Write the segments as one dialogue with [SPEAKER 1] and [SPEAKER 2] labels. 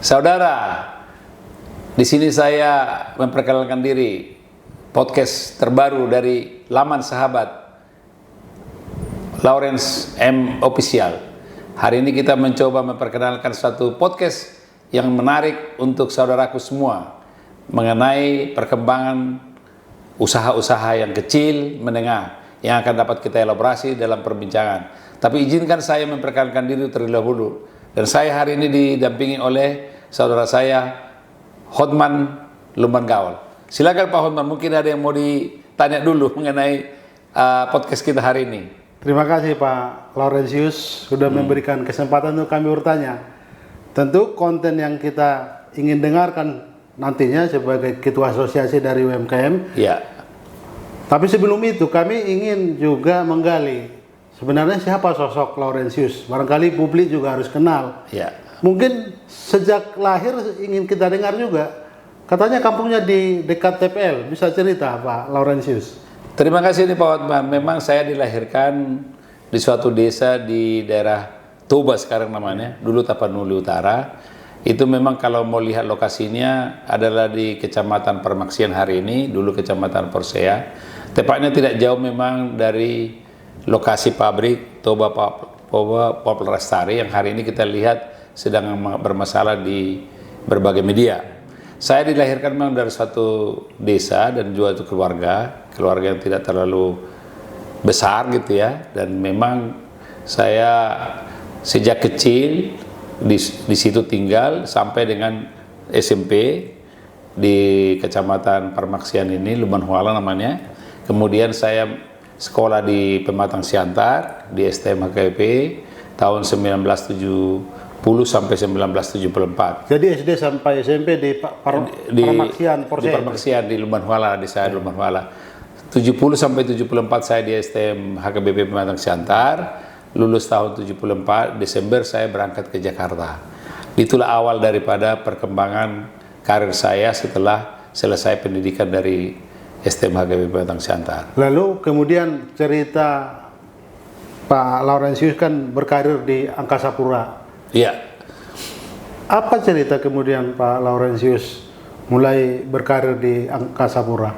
[SPEAKER 1] Saudara, di sini saya memperkenalkan diri, podcast terbaru dari Laman Sahabat, Lawrence M. Official. Hari ini kita mencoba memperkenalkan satu podcast yang menarik untuk saudaraku semua mengenai perkembangan usaha-usaha yang kecil, menengah, yang akan dapat kita elaborasi dalam perbincangan. Tapi izinkan saya memperkenalkan diri terlebih dahulu. Dan saya hari ini didampingi oleh saudara saya, Hotman Lumban Gaul. Silakan Pak Hotman, mungkin ada yang mau ditanya dulu mengenai podcast kita hari ini.
[SPEAKER 2] Terima kasih Pak Laurentius sudah memberikan kesempatan untuk kami bertanya. Tentu konten yang kita ingin dengarkan nantinya sebagai Ketua Asosiasi dari UMKM.
[SPEAKER 1] Ya.
[SPEAKER 2] Tapi sebelum itu kami ingin juga menggali sebenarnya siapa sosok Laurentius. Barangkali publik juga harus kenal.
[SPEAKER 1] Ya.
[SPEAKER 2] Mungkin sejak lahir ingin kita dengar juga. Katanya kampungnya di dekat TPL. Bisa cerita Pak Laurentius?
[SPEAKER 1] Terima kasih nih Pak Hotman. Memang saya dilahirkan di suatu desa di daerah Toba sekarang namanya. Dulu Tapanuli Utara. Itu memang kalau mau lihat lokasinya adalah di Kecamatan Permaksian hari ini. Dulu Kecamatan Porsea. Tepatnya tidak jauh memang dari lokasi pabrik Toba Pop Lestari yang hari ini kita lihat sedang bermasalah di berbagai media. Saya dilahirkan memang dari suatu desa dan juga itu keluarga yang tidak terlalu besar gitu ya. Dan memang saya sejak kecil di situ tinggal sampai dengan SMP di Kecamatan Permaksian ini, Lumban Huala namanya. Kemudian saya sekolah di Pematang Siantar di STM HKBP tahun 1970 sampai 1974.
[SPEAKER 2] Jadi SD sampai SMP di Permaksian Porsea.
[SPEAKER 1] Di Permaksian di Lumban Huala, di saya Lumban Huala. 70 sampai 74 saya di STM HKBP Pematang Siantar. Lulus tahun 74 Desember saya berangkat ke Jakarta. Itulah awal daripada perkembangan karir saya setelah selesai pendidikan dari STM HKBP Pematang Siantar.
[SPEAKER 2] Lalu kemudian cerita Pak Laurentius kan berkarir di Angkasa Pura.
[SPEAKER 1] Iya.
[SPEAKER 2] Apa cerita kemudian Pak Laurentius mulai berkarir di Angkasa Pura?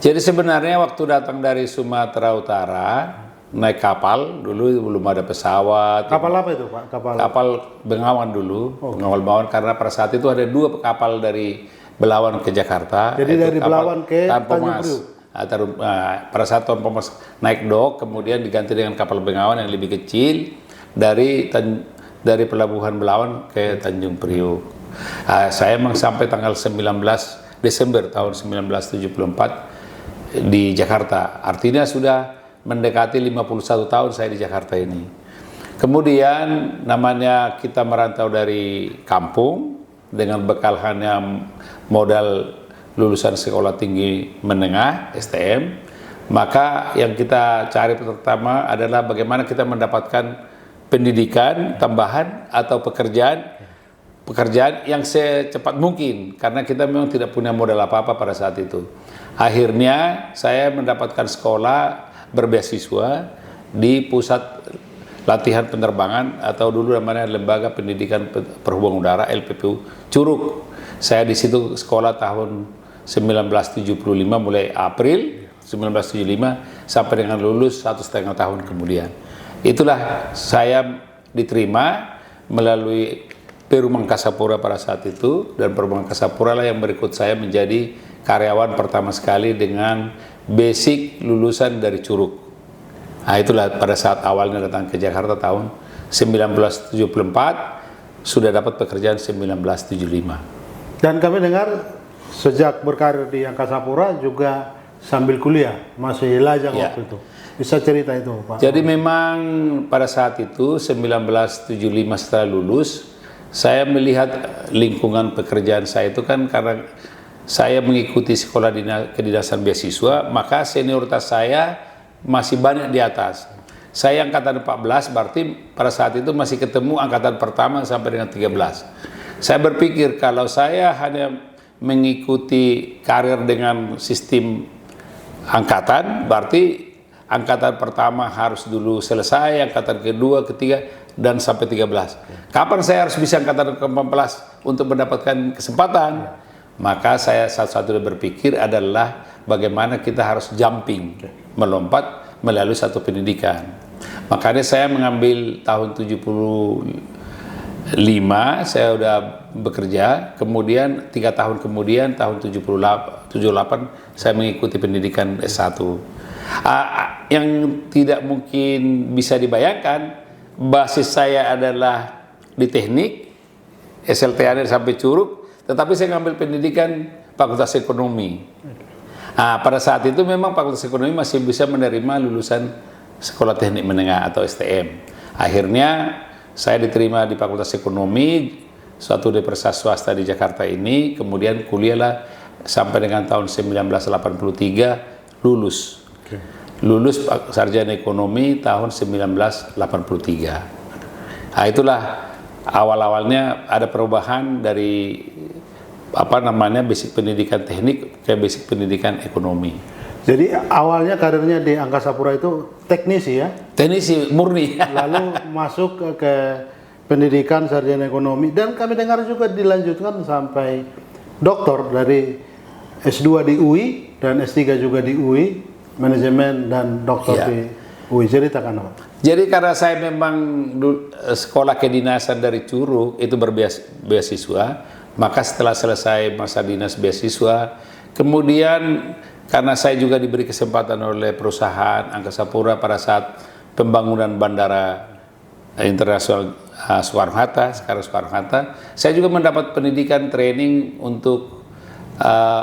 [SPEAKER 1] Jadi sebenarnya waktu datang dari Sumatera Utara naik kapal, dulu belum ada pesawat.
[SPEAKER 2] Kapal apa itu Pak?
[SPEAKER 1] Kapal Bengawan dulu, Bengawan Belawan, karena pada saat itu ada 2 kapal dari Belawan ke Jakarta.
[SPEAKER 2] Jadi dari Belawan ke Tanjung Priuk.
[SPEAKER 1] Pada saat Tuan Pomas naik dok, kemudian diganti dengan kapal Bengawan yang lebih kecil dari Pelabuhan Belawan ke Tanjung Priuk. Saya memang sampai tanggal 19 Desember tahun 1974 di Jakarta. Artinya sudah mendekati 51 tahun saya di Jakarta ini. Kemudian namanya kita merantau dari kampung dengan bekal hanya modal lulusan sekolah tinggi menengah STM, maka yang kita cari pertama adalah bagaimana kita mendapatkan pendidikan tambahan atau pekerjaan yang secepat mungkin, karena kita memang tidak punya modal apa-apa pada saat itu. Akhirnya saya mendapatkan sekolah berbeasiswa di Pusat Latihan Penerbangan atau dulu namanya Lembaga Pendidikan Perhubungan Udara LPPU Curug. Saya di situ sekolah tahun 1975 mulai April 1975 sampai dengan lulus 1,5 tahun kemudian. Itulah saya diterima melalui Perum Angkasa Pura pada saat itu, dan Perum Angkasa Pura lah yang berikut saya menjadi karyawan pertama sekali dengan basic lulusan dari Curug. Nah itulah pada saat awalnya datang ke Jakarta tahun 1974, sudah dapat pekerjaan 1975.
[SPEAKER 2] Dan kami dengar sejak berkarir di Angkasa Pura juga sambil kuliah, masih lajang waktu itu. Bisa cerita itu Pak?
[SPEAKER 1] Jadi memang pada saat itu 1975 setelah lulus, saya melihat lingkungan pekerjaan saya itu kan karena saya mengikuti sekolah kedinasan beasiswa, maka senioritas saya masih banyak di atas. Saya angkatan 14, berarti pada saat itu masih ketemu angkatan pertama sampai dengan 13. Saya berpikir kalau saya hanya mengikuti karir dengan sistem angkatan, berarti angkatan pertama harus dulu selesai, angkatan kedua, ketiga, dan sampai 13. Kapan saya harus bisa angkatan ke-14 untuk mendapatkan kesempatan? Maka saya satu-satunya berpikir adalah bagaimana kita harus jumping, melompat melalui satu pendidikan. Makanya saya mengambil tahun 75, saya udah bekerja, kemudian 3 tahun kemudian, tahun 78, saya mengikuti pendidikan S1. Yang tidak mungkin bisa dibayangkan, basis saya adalah di teknik, SLTA sampai Curug, tetapi saya ngambil pendidikan Fakultas Ekonomi. Pada saat itu memang Fakultas Ekonomi masih bisa menerima lulusan Sekolah Teknik Menengah atau STM. Akhirnya saya diterima di Fakultas Ekonomi, suatu universitas swasta di Jakarta ini, kemudian kuliahlah sampai dengan tahun 1983 lulus. Lulus sarjana ekonomi tahun 1983. Itulah awal-awalnya ada perubahan dari basic pendidikan teknik ke basic pendidikan ekonomi.
[SPEAKER 2] Jadi awalnya karirnya di Angkasa Pura itu teknisi ya?
[SPEAKER 1] Teknisi murni.
[SPEAKER 2] Lalu masuk ke pendidikan sarjana ekonomi, dan kami dengar juga dilanjutkan sampai doktor dari S2 di UI dan S3 juga di UI, manajemen dan doktor di UI. Ceritakan apa?
[SPEAKER 1] Jadi karena saya memang sekolah kedinasan dari Curug itu berbeasiswa, maka setelah selesai masa dinas beasiswa, kemudian karena saya juga diberi kesempatan oleh perusahaan Angkasa Pura pada saat pembangunan Bandara Internasional Soekarno-Hatta, sekarang Soekarno-Hatta, saya juga mendapat pendidikan training untuk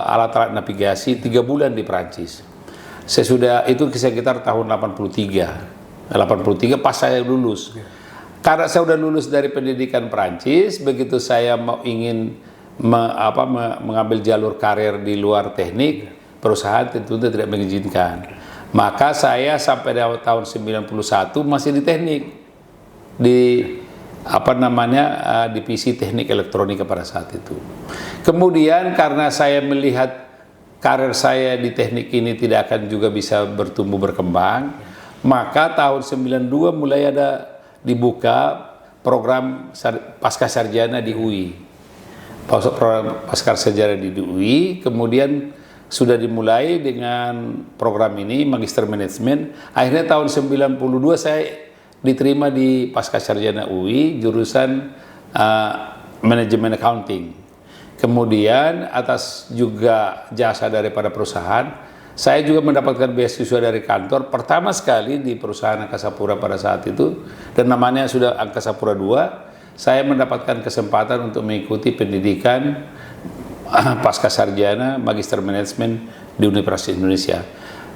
[SPEAKER 1] alat-alat navigasi 3 bulan di Prancis. Saya sudah itu sekitar tahun 83 pas saya lulus. Karena saya sudah lulus dari pendidikan Prancis, begitu saya ingin mengambil jalur karir di luar teknik, perusahaan tentunya tidak mengizinkan. Maka saya sampai tahun 91 masih di teknik, di divisi teknik elektronika pada saat itu. Kemudian karena saya melihat karir saya di teknik ini tidak akan juga bisa bertumbuh berkembang, maka tahun 92 mulai ada dibuka program pasca sarjana di UI. Program pasca sarjana di UI, kemudian sudah dimulai dengan program ini Magister Manajemen. Akhirnya tahun 92 saya diterima di pasca sarjana UI jurusan Manajemen Accounting. Kemudian atas juga jasa daripada perusahaan, saya juga mendapatkan beasiswa dari kantor pertama sekali di perusahaan Angkasa Pura pada saat itu, dan namanya sudah Angkasa Pura II. Saya mendapatkan kesempatan untuk mengikuti pendidikan pasca sarjana Magister Manajemen di Universitas Indonesia.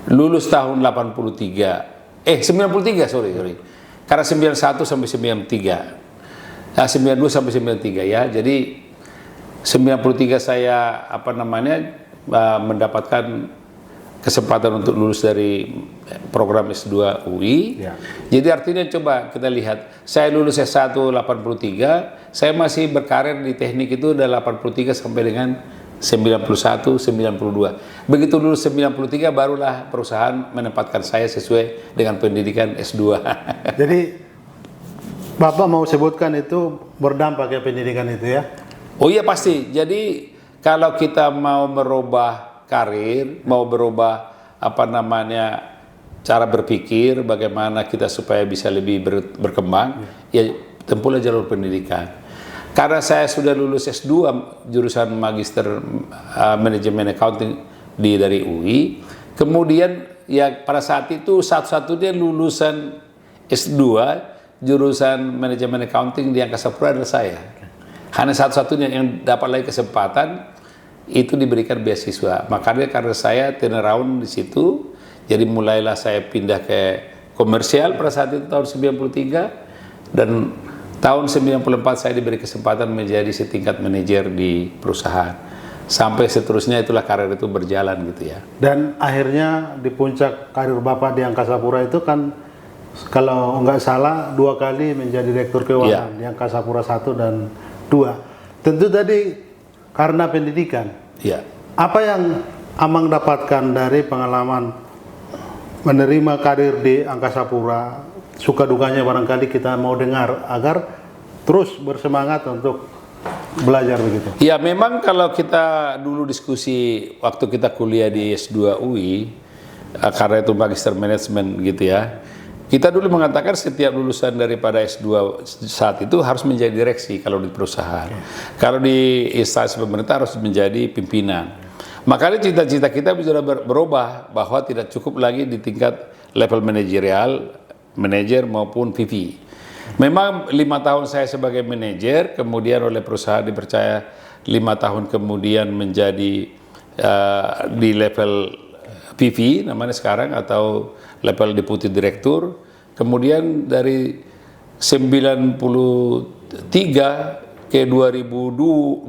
[SPEAKER 1] Lulus tahun 93, karena 91 sampai 93, 92 sampai 93 ya. Jadi 93 saya mendapatkan kesempatan untuk lulus dari program S2 UI. Ya. Jadi artinya coba kita lihat, saya lulus S1 83, saya masih berkarir di teknik itu dari 83 sampai dengan 91, 92. Begitu lulus 93 barulah perusahaan menempatkan saya sesuai dengan pendidikan S2.
[SPEAKER 2] Jadi Bapak mau sebutkan itu berdampak ya pendidikan itu ya?
[SPEAKER 1] Oh iya pasti. Jadi kalau kita mau merubah karir, mau berubah cara berpikir, bagaimana kita supaya bisa lebih berkembang, ya tempuhlah jalur pendidikan. Karena saya sudah lulus S2 jurusan Magister Manajemen Accounting dari UI, kemudian ya pada saat itu satu-satunya lulusan S2 jurusan Manajemen Accounting di Angkasa Pura adalah saya. Hanya satu-satunya yang dapat lagi kesempatan itu diberikan beasiswa. Makanya karena saya turnaround di situ, jadi mulailah saya pindah ke komersial pada saat itu tahun 93, dan tahun 94 saya diberi kesempatan menjadi setingkat manajer di perusahaan. Sampai seterusnya itulah karir itu berjalan gitu ya.
[SPEAKER 2] Dan akhirnya di puncak karir Bapak di Angkasa Pura itu kan, kalau nggak salah 2 kali menjadi direktur keuangan di Angkasa Pura 1 dan 2. Tentu tadi karena pendidikan.
[SPEAKER 1] Ya.
[SPEAKER 2] Apa yang Amang dapatkan dari pengalaman menerima karir di Angkasa Pura, suka dukanya barangkali kita mau dengar agar terus bersemangat untuk belajar begitu.
[SPEAKER 1] Ya memang kalau kita dulu diskusi waktu kita kuliah di S2 UI, karena itu Magister Manajemen gitu ya, kita dulu mengatakan setiap lulusan daripada S2 saat itu harus menjadi direksi kalau di perusahaan. Kalau di instansi pemerintah harus menjadi pimpinan. Makanya cita-cita kita sudah berubah bahwa tidak cukup lagi di tingkat level manajerial, manajer maupun VP. Memang 5 tahun saya sebagai manajer, kemudian oleh perusahaan dipercaya 5 tahun kemudian menjadi di level VP namanya sekarang atau level deputi direktur. Kemudian dari 93 ke 2002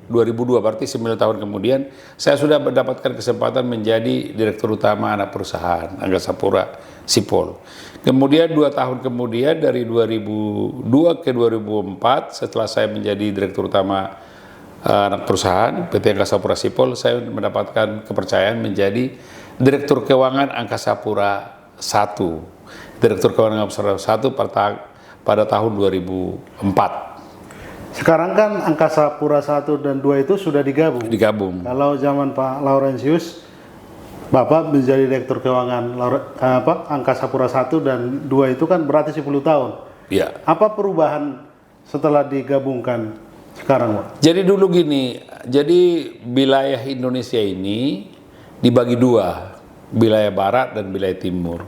[SPEAKER 1] berarti 9 tahun kemudian saya sudah mendapatkan kesempatan menjadi direktur utama anak perusahaan Angkasa Pura Sipol. Kemudian 2 tahun kemudian dari 2002 ke 2004 setelah saya menjadi direktur utama anak perusahaan PT Angkasa Pura Sipol, saya mendapatkan kepercayaan menjadi direktur keuangan Angkasa Pura 1. Direktur keuangan Angkasa Pura 1 pada tahun 2004.
[SPEAKER 2] Sekarang kan Angkasa Pura 1 dan 2 itu sudah digabung. Kalau zaman Pak Laurentius, Bapak menjadi Direktur Keuangan Angkasa Pura 1 dan 2 itu kan berarti 10 tahun.
[SPEAKER 1] Ya.
[SPEAKER 2] Apa perubahan setelah digabungkan sekarang, Pak?
[SPEAKER 1] Jadi dulu gini, jadi wilayah Indonesia ini dibagi 2, wilayah barat dan wilayah timur.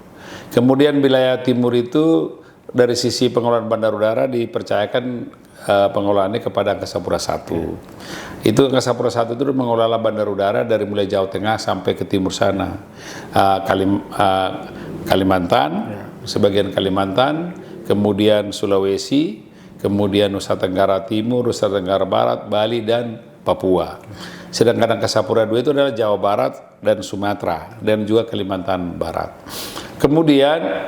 [SPEAKER 1] Kemudian wilayah timur itu dari sisi pengelolaan bandar udara dipercayakan pengelolaannya kepada Angkasa Pura 1. Itu Angkasa Pura 1 itu mengelola bandar udara dari mulai Jawa Tengah sampai ke timur sana. Kalimantan, sebagian Kalimantan, kemudian Sulawesi, kemudian Nusa Tenggara Timur, Nusa Tenggara Barat, Bali, dan Papua. Sedangkan Angkasa Pura 2 itu adalah Jawa Barat dan Sumatera, dan juga Kalimantan Barat. Kemudian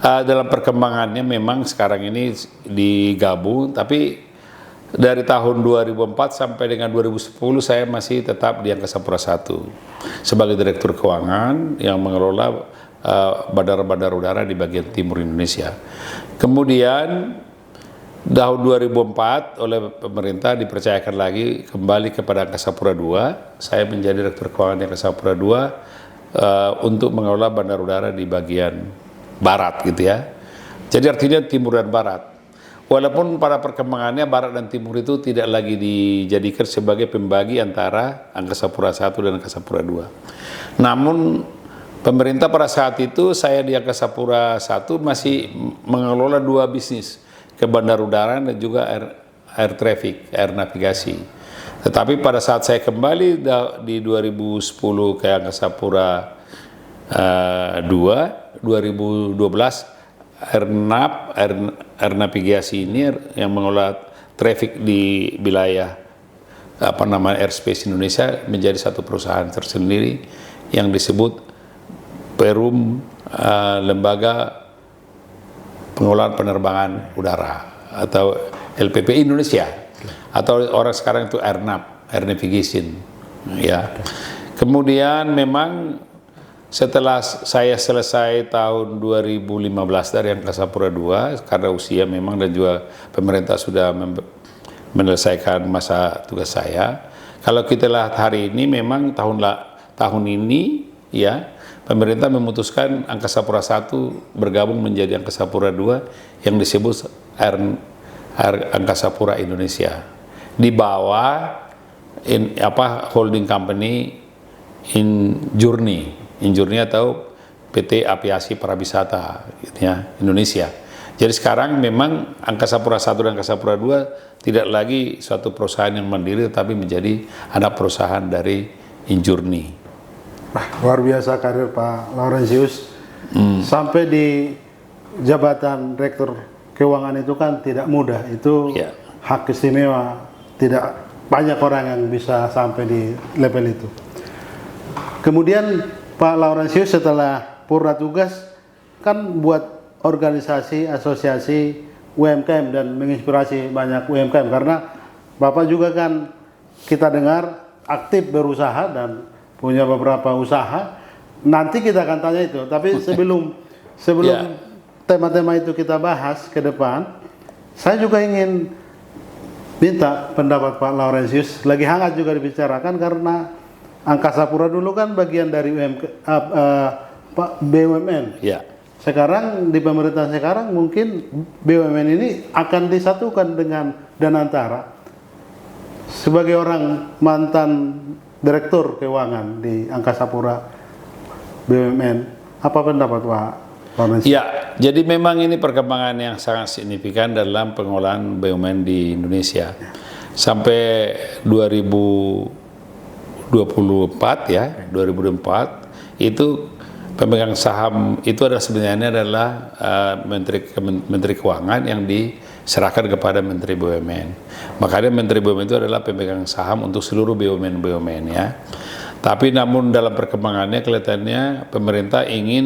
[SPEAKER 1] dalam perkembangannya memang sekarang ini digabung, tapi dari tahun 2004 sampai dengan 2010 saya masih tetap di Angkasa Pura 1 sebagai Direktur Keuangan yang mengelola bandar-bandar udara di bagian timur Indonesia. Kemudian tahun 2004 oleh pemerintah dipercayakan lagi kembali kepada Angkasa Pura 2. Saya menjadi Direktur Keuangan Angkasa Pura 2 untuk mengelola bandar udara di bagian barat gitu ya. Jadi artinya timur dan barat. Walaupun pada perkembangannya barat dan timur itu tidak lagi dijadikan sebagai pembagi antara Angkasa Pura 1 dan Angkasa Pura 2. Namun pemerintah pada saat itu saya di Angkasa Pura 1 masih mengelola 2 bisnis, ke bandar udara dan juga air traffic, air navigasi. Tetapi pada saat saya kembali di 2010 ke Angkasa Pura 2012 air navigasi ini yang mengelola traffic di wilayah airspace Indonesia menjadi satu perusahaan tersendiri yang disebut Perum, Lembaga Pengelolaan Penerbangan Udara atau LPP Indonesia, atau orang sekarang itu AirNav, Air Navigation ya. Kemudian memang setelah saya selesai tahun 2015 dari Angkasa Pura 2, karena usia memang dan juga pemerintah sudah menyelesaikan masa tugas saya. Kalau kita lihat hari ini memang tahun ini ya, pemerintah memutuskan Angkasa Pura 1 bergabung menjadi Angkasa Pura 2 yang disebut Angkasa Pura Indonesia di bawah holding company Injourney atau PT Aviasi Parawisata gitu ya, Indonesia. Jadi sekarang memang Angkasa Pura 1 dan Angkasa Pura 2 tidak lagi suatu perusahaan yang mandiri, tetapi menjadi anak perusahaan dari Injourney.
[SPEAKER 2] Luar biasa karir Pak Laurentius. Sampai di jabatan Direktur Keuangan itu kan tidak mudah. Itu hak istimewa. Tidak banyak orang yang bisa sampai di level itu. Kemudian Pak Laurentius setelah purna tugas kan buat organisasi, asosiasi UMKM dan menginspirasi banyak UMKM, karena Bapak juga kan kita dengar aktif berusaha dan punya beberapa usaha, nanti kita akan tanya itu. Tapi sebelum
[SPEAKER 1] Ya.
[SPEAKER 2] tema-tema itu kita bahas ke depan, saya juga ingin minta pendapat Pak Laurentius. Lagi hangat juga dibicarakan karena Angkasa Pura dulu kan bagian dari Pak BUMN.
[SPEAKER 1] Ya.
[SPEAKER 2] Sekarang di pemerintahan sekarang mungkin BUMN ini akan disatukan dengan Danantara. Sebagai orang mantan direktur keuangan di Angkasa Pura BUMN, apa pendapat Pak Laurentius?
[SPEAKER 1] Ya, jadi memang ini perkembangan yang sangat signifikan dalam pengolahan BUMN di Indonesia. Sampai 2024 ya, 2024 itu pemegang saham itu adalah sebenarnya adalah Menteri Keuangan yang diserahkan kepada Menteri BUMN. Makanya Menteri BUMN itu adalah pemegang saham untuk seluruh BUMN ya. Tapi namun dalam perkembangannya kelihatannya pemerintah ingin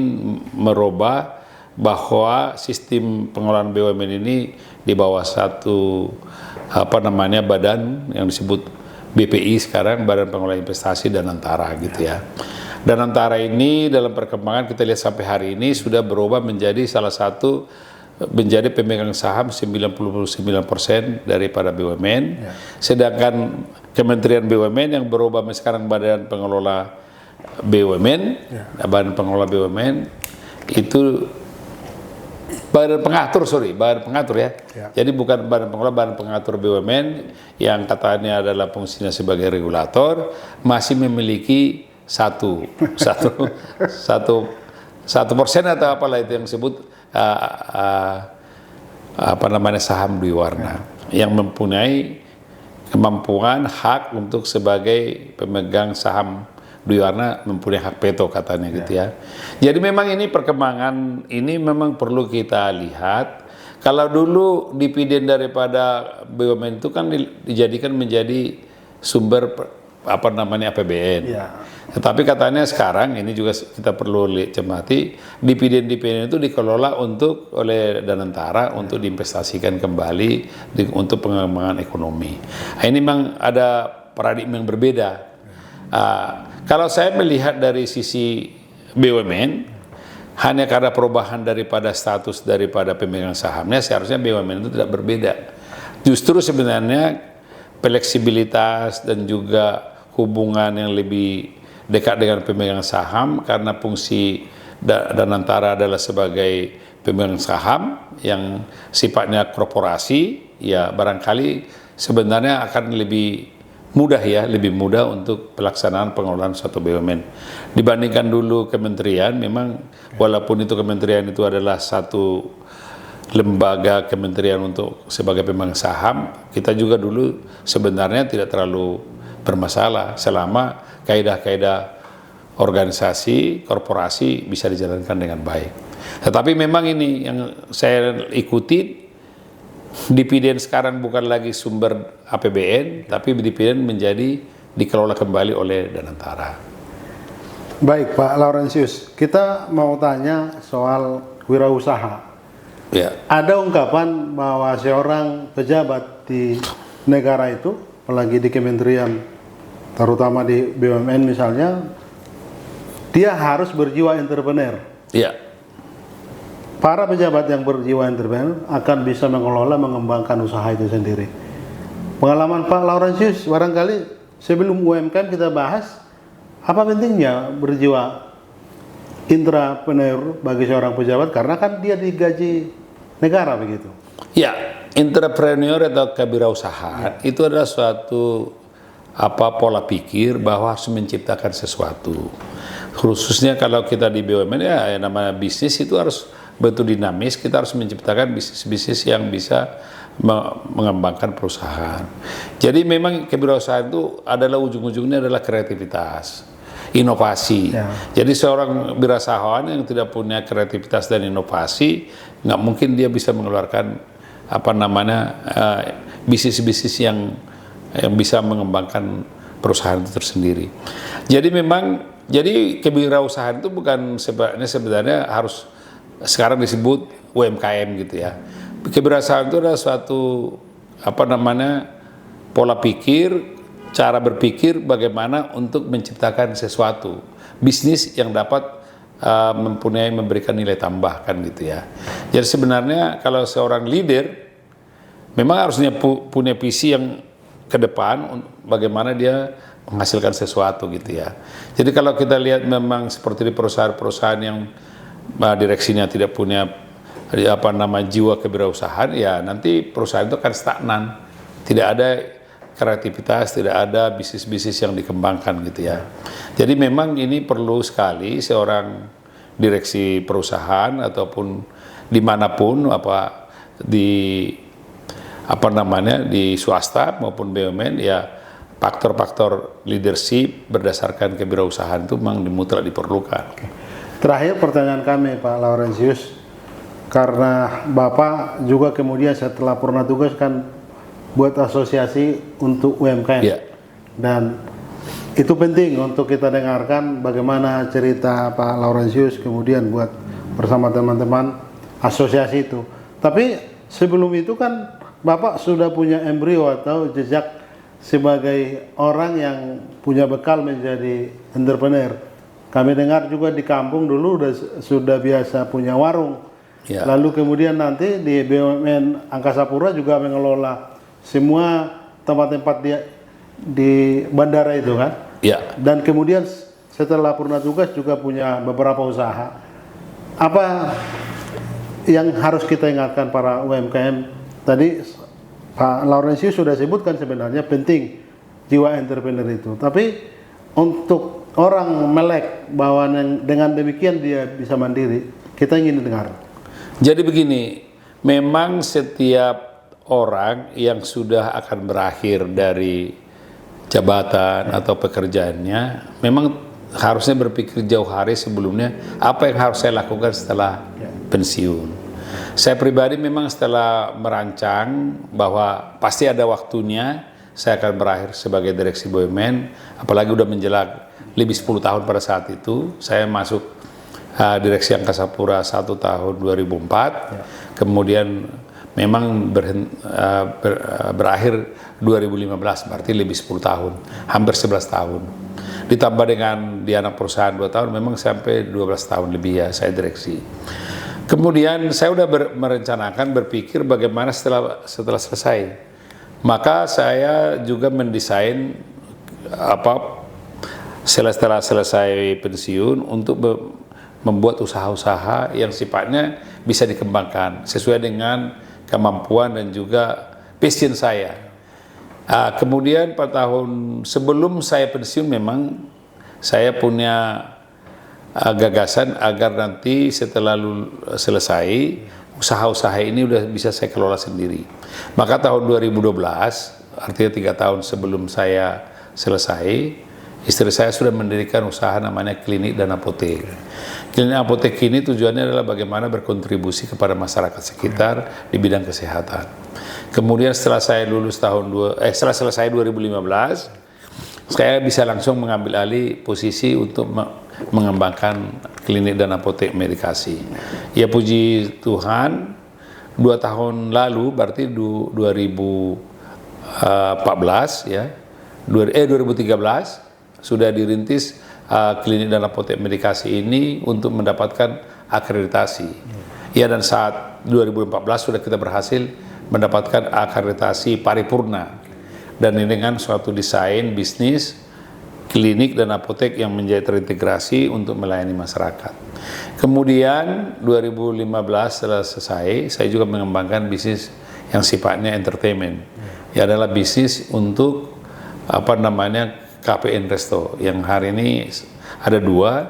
[SPEAKER 1] merubah bahwa sistem pengelolaan BUMN ini di bawah satu badan yang disebut BPI sekarang, Badan Pengelola Investasi Danantara gitu ya. Danantara ini dalam perkembangan kita lihat sampai hari ini sudah berubah menjadi salah satu menjadi pemegang saham 99% daripada BUMN. Ya. Sedangkan Kementerian BUMN yang berubah sekarang Badan Pengelola BUMN, ya. Badan Pengelola BUMN itu Badan Pengatur ya. Ya. Jadi bukan Badan Pengelola, Badan Pengatur BUMN yang katanya adalah fungsinya sebagai regulator masih memiliki 1% atau apalah itu yang disebut saham Dwi Warna yang mempunyai kemampuan hak untuk sebagai pemegang saham Dwi Warna mempunyai hak veto katanya gitu ya. Jadi memang ini perkembangan ini memang perlu kita lihat. Kalau dulu dividen daripada BUMN itu kan dijadikan menjadi sumber APBN. Ya. Tetapi katanya sekarang ini juga kita perlu cermati dividen itu dikelola oleh Danantara untuk diinvestasikan kembali untuk pengembangan ekonomi. Nah, ini memang ada paradigma yang berbeda. Kalau saya melihat dari sisi BUMN, hanya karena perubahan daripada status daripada pemegang sahamnya, seharusnya BUMN itu tidak berbeda. Justru sebenarnya fleksibilitas dan juga hubungan yang lebih dekat dengan pemegang saham karena fungsi Danantara adalah sebagai pemegang saham yang sifatnya korporasi, ya barangkali sebenarnya akan lebih mudah untuk pelaksanaan pengelolaan suatu BUMN dibandingkan dulu kementerian. Memang walaupun itu kementerian itu adalah satu lembaga kementerian untuk sebagai pemegang saham, kita juga dulu sebenarnya tidak terlalu bermasalah selama kaidah-kaidah organisasi korporasi bisa dijalankan dengan baik. Tetapi memang ini yang saya ikuti, dividen sekarang bukan lagi sumber APBN, tapi dividen menjadi dikelola kembali oleh Danantara.
[SPEAKER 2] Baik Pak Laurentius, kita mau tanya soal wirausaha. Ya. Ada ungkapan bahwa seorang pejabat di negara itu, apalagi di kementerian, terutama di BUMN misalnya, dia harus berjiwa entrepreneur.
[SPEAKER 1] Ya.
[SPEAKER 2] Para pejabat yang berjiwa entrepreneur akan bisa mengelola, mengembangkan usaha itu sendiri. Pengalaman Pak Laurentius, barangkali sebelum UMKM kita bahas, apa pentingnya berjiwa entrepreneur bagi seorang pejabat, karena kan dia digaji negara begitu.
[SPEAKER 1] Ya, entrepreneur atau kewirausahaan itu adalah suatu pola pikir bahwa harus menciptakan sesuatu. Khususnya kalau kita di BUMN ya namanya bisnis itu harus betul dinamis, kita harus menciptakan bisnis-bisnis yang bisa mengembangkan perusahaan. Jadi memang kewirausahaan itu adalah ujung-ujungnya adalah kreativitas, inovasi. Ya. Jadi seorang wirausahawan yang tidak punya kreativitas dan inovasi, nggak mungkin dia bisa mengeluarkan bisnis-bisnis yang bisa mengembangkan perusahaan itu tersendiri. Jadi memang kewirausahaan itu bukan sebenarnya harus sekarang disebut UMKM gitu ya. Kewirausahaan itu adalah suatu pola pikir, cara berpikir bagaimana untuk menciptakan sesuatu bisnis yang dapat memberikan nilai tambah kan gitu ya. Jadi sebenarnya kalau seorang leader memang harusnya punya visi yang ke depan bagaimana dia menghasilkan sesuatu gitu ya. Jadi kalau kita lihat memang seperti di perusahaan-perusahaan yang direksinya tidak punya jiwa kewirausahaan, ya nanti perusahaan itu akan stagnan, tidak ada kreativitas, tidak ada bisnis-bisnis yang dikembangkan gitu ya. Jadi memang ini perlu sekali seorang direksi perusahaan ataupun dimanapun di swasta maupun BUMN ya, faktor-faktor leadership berdasarkan kewirausahaan itu memang mutlak diperlukan.
[SPEAKER 2] Terakhir pertanyaan kami Pak Laurentius, karena Bapak juga kemudian setelah purna tugas kan buat asosiasi untuk UMKM, dan itu penting untuk kita dengarkan bagaimana cerita Pak Laurentius kemudian buat bersama teman-teman asosiasi itu. Tapi sebelum itu kan Bapak sudah punya embrio atau jejak sebagai orang yang punya bekal menjadi entrepreneur. Kami dengar juga di kampung dulu sudah biasa punya warung. Lalu kemudian nanti di BUMN Angkasa Pura juga mengelola semua tempat-tempat di bandara itu kan. Dan kemudian setelah purna tugas juga punya beberapa usaha. Apa yang harus kita ingatkan para UMKM? Tadi Pak Laurentius sudah sebutkan sebenarnya penting jiwa entrepreneur itu. Tapi untuk orang melek bahwa dengan demikian dia bisa mandiri, kita ingin dengar.
[SPEAKER 1] Jadi begini, memang setiap orang yang sudah akan berakhir dari jabatan atau pekerjaannya, memang harusnya berpikir jauh hari sebelumnya, apa yang harus saya lakukan setelah pensiun. Saya pribadi memang setelah merancang bahwa pasti ada waktunya saya akan berakhir sebagai direksi BUMN, apalagi udah menjelang lebih 10 tahun pada saat itu. Saya masuk direksi Angkasa Pura 1 tahun 2004, kemudian memang berakhir 2015, berarti lebih 10 tahun, hampir 11 tahun. Ditambah dengan di anak perusahaan 2 tahun, memang sampai 12 tahun lebih ya saya direksi. Kemudian saya udah merencanakan, berpikir bagaimana setelah selesai. Maka saya juga mendesain setelah selesai pensiun untuk membuat usaha-usaha yang sifatnya bisa dikembangkan sesuai dengan kemampuan dan juga passion saya. Kemudian pada tahun sebelum saya pensiun memang saya punya gagasan agar nanti setelah selesai usaha-usaha ini udah bisa saya kelola sendiri. Maka tahun 2012, artinya 3 tahun sebelum saya selesai, istri saya sudah mendirikan usaha namanya klinik dan apotek. Klinik apotek ini tujuannya adalah bagaimana berkontribusi kepada masyarakat sekitar di bidang kesehatan. Kemudian setelah saya lulus setelah selesai 2015, saya bisa langsung mengambil alih posisi untuk mengembangkan klinik dan apotek medikasi. Ya puji Tuhan, 2 tahun lalu berarti 2014 ya, 2013 sudah dirintis klinik dan apotek medikasi ini untuk mendapatkan akreditasi. Ya, dan saat 2014 sudah kita berhasil mendapatkan akreditasi paripurna, dan ini dengan suatu desain bisnis klinik dan apotek yang menjadi terintegrasi untuk melayani masyarakat. Kemudian 2015 setelah selesai, saya juga mengembangkan bisnis yang sifatnya entertainment. Ya, adalah bisnis untuk KPN Resto, yang hari ini ada 2,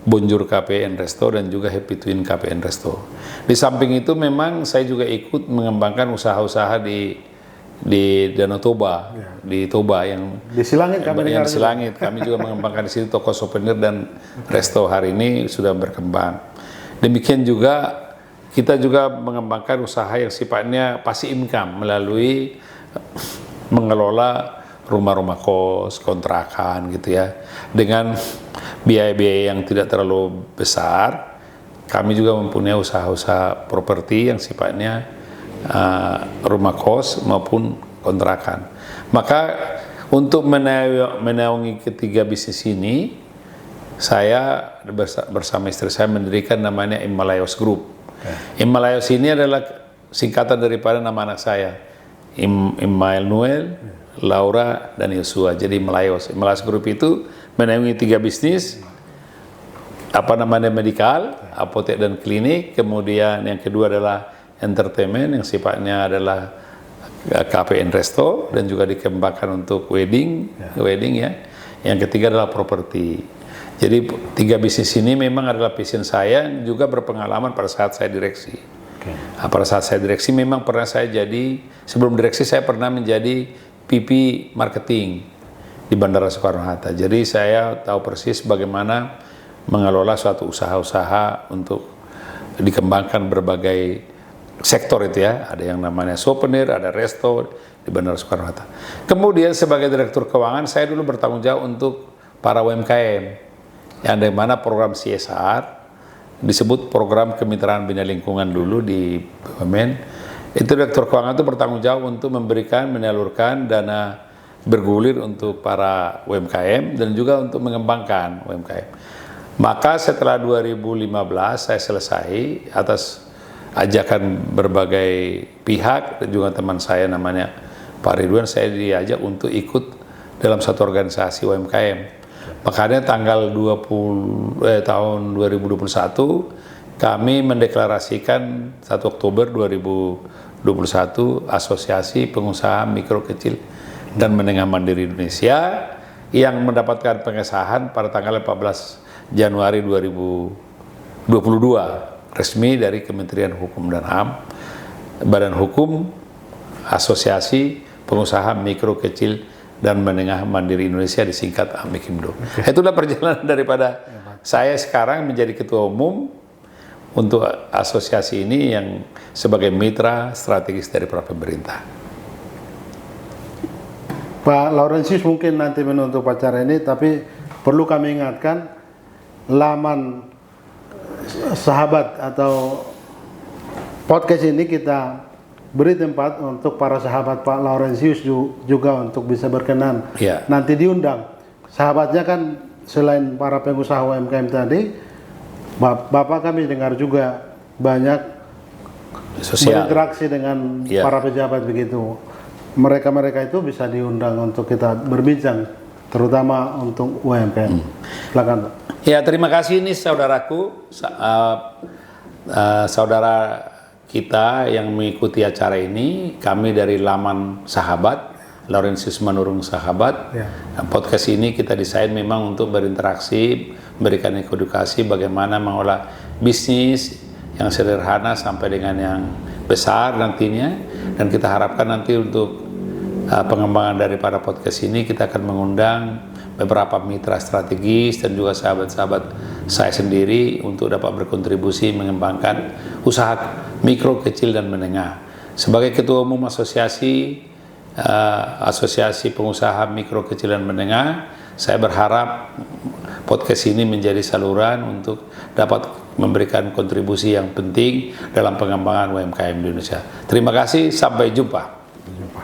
[SPEAKER 1] Bonjour KPN Resto dan juga Happy Twin KPN Resto. Di samping itu memang saya juga ikut mengembangkan usaha-usaha di Danau Toba, di Toba yang
[SPEAKER 2] di Silangit kami
[SPEAKER 1] yang di Silangit. Kami juga mengembangkan di situ toko souvenir dan resto, hari ini sudah berkembang. Demikian juga kita juga mengembangkan usaha yang sifatnya passive income melalui mengelola rumah-rumah kos, kontrakan gitu ya. Dengan biaya-biaya yang tidak terlalu besar, kami juga mempunyai usaha-usaha properti yang sifatnya rumah kos maupun kontrakan. Maka Untuk menaungi ketiga bisnis ini, saya bersama istri saya mendirikan namanya Himalayos Group. Himalayos ini adalah singkatan daripada nama anak saya, Immanuel, Laura, dan Yosua. Jadi Himalayos Group itu menaungi 3 bisnis, medical, apotek dan klinik. Kemudian yang kedua adalah entertainment yang sifatnya adalah cafe and resto dan juga dikembangkan untuk wedding ya. Yang ketiga adalah properti. Jadi 3 bisnis ini memang adalah passion saya, yang juga berpengalaman pada saat saya direksi. Pada saat saya direksi memang pernah saya jadi, sebelum direksi saya pernah menjadi PP marketing di Bandara Soekarno-Hatta. Jadi saya tahu persis bagaimana mengelola suatu usaha-usaha untuk dikembangkan berbagai sektor itu ya. Ada yang namanya souvenir, ada resto di Bandara Soekarno-Hatta. Kemudian sebagai direktur keuangan saya dulu bertanggung jawab untuk para UMKM. Yang mana program CSR disebut program kemitraan bina lingkungan dulu di BUMN. Itu direktur keuangan itu bertanggung jawab untuk menyalurkan dana bergulir untuk para UMKM dan juga untuk mengembangkan UMKM. Maka setelah 2015 saya selesai atas ajakan berbagai pihak dan juga teman saya namanya Pak Ridwan, saya diajak untuk ikut dalam satu organisasi UMKM. Makanya tanggal tahun 2021 kami mendeklarasikan 1 Oktober 2021 Asosiasi Pengusaha Mikro Kecil dan Menengah Mandiri Indonesia yang mendapatkan pengesahan pada tanggal 14 Januari 2022 resmi dari Kementerian Hukum dan HAM, Badan Hukum Asosiasi Pengusaha Mikro Kecil dan Menengah Mandiri Indonesia, disingkat AMIKIMDO. Itulah perjalanan daripada saya sekarang menjadi ketua umum untuk asosiasi ini yang sebagai mitra strategis dari para pemerintah.
[SPEAKER 2] Pak Laurentius mungkin nanti menutup acara ini, tapi perlu kami ingatkan laman sahabat atau podcast ini kita beri tempat untuk para sahabat Pak Laurentius juga untuk bisa berkenan nanti diundang. Sahabatnya kan selain para pengusaha UMKM tadi, Bapak kami dengar juga banyak berinteraksi dengan para pejabat begitu. Mereka itu bisa diundang untuk kita berbincang, terutama untuk UMKM. Silakan Pak.
[SPEAKER 1] Ya, terima kasih nih saudaraku, saudara kita yang mengikuti acara ini. Kami dari laman sahabat, Laurentius Manurung Sahabat. Podcast ini kita desain memang untuk berinteraksi, memberikan edukasi bagaimana mengolah bisnis yang sederhana sampai dengan yang besar nantinya. Dan kita harapkan nanti untuk pengembangan daripada podcast ini kita akan mengundang beberapa mitra strategis dan juga sahabat-sahabat saya sendiri untuk dapat berkontribusi mengembangkan usaha mikro, kecil, dan menengah. Sebagai ketua umum asosiasi pengusaha mikro, kecil, dan menengah, saya berharap podcast ini menjadi saluran untuk dapat memberikan kontribusi yang penting dalam pengembangan UMKM di Indonesia. Terima kasih, sampai jumpa.
[SPEAKER 2] Terima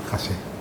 [SPEAKER 2] kasih.